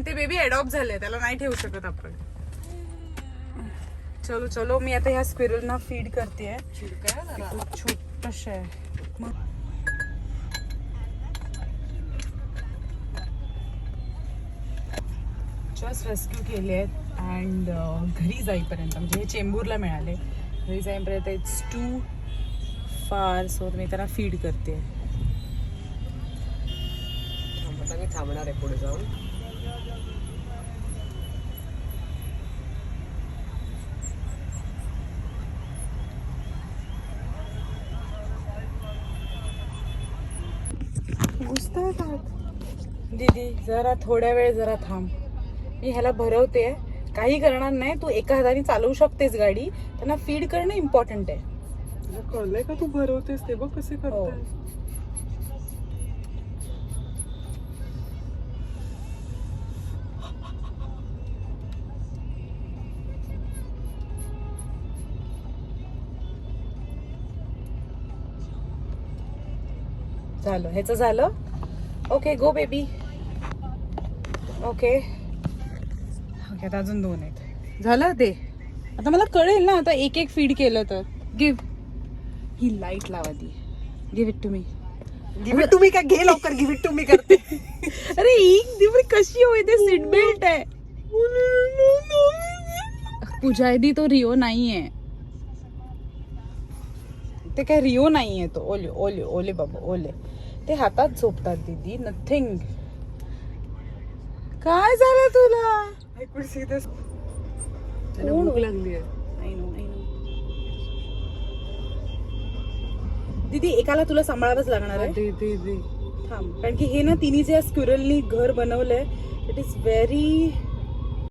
ते baby adopt झाले, त्याला नाही ठेवू शकत आपण. चलो चलो, मी आता ह्या स्क्विरलना फीड करते. छोटस आहे. जस्ट रेस्क्यू केले आहेत अँड घरी जाईपर्यंत, म्हणजे हे चेंबूरला मिळाले, घरी जाईपर्यंत इट्स टू फार. सो मी त्यांना फीड करते. मी थांबणार आहे पुढे जाऊन. दीदी जरा थोड्या वेळ जरा थांब, मी ह्याला भरवते. काही करणार नाही, तू एका हाताने चालवू शकतेस गाडी, त्यांना फीड करणं इम्पॉर्टंट आहे. तुला कळलंय का तू भरवतेस ते? बघ कसे करते. झालं, ह्याचं झालं. Okay go baby. Okay okay, आता अजून 2 आहेत. झालं ते. आता मला कळेल ना आता एक एक फीड केलं तर. गिव्ह ही लाईट लावा ती. Give it to me. Give it to me काय? घे लवकर, गिव्ह इट टू मी करते. अरे एक दिवस कशी होई, ते सीट बेल्ट आहे. पूजा दी तो रिओ नाहीये, ते काय रिओ नाहीये तो. ओले ओले ओले बाबा ओले, ते हातात झोपतात दीदी. नथिंग. काय झालं तुला? I could see this. त्याला भूक लागली आहे. I know. दीदी एकाला तुला सांभाळावंच लागणार आहे. दे. थांब, कारण की हे ना तिने जे स्क्विरलनी घर बनवलंय, इट इज व्हेरी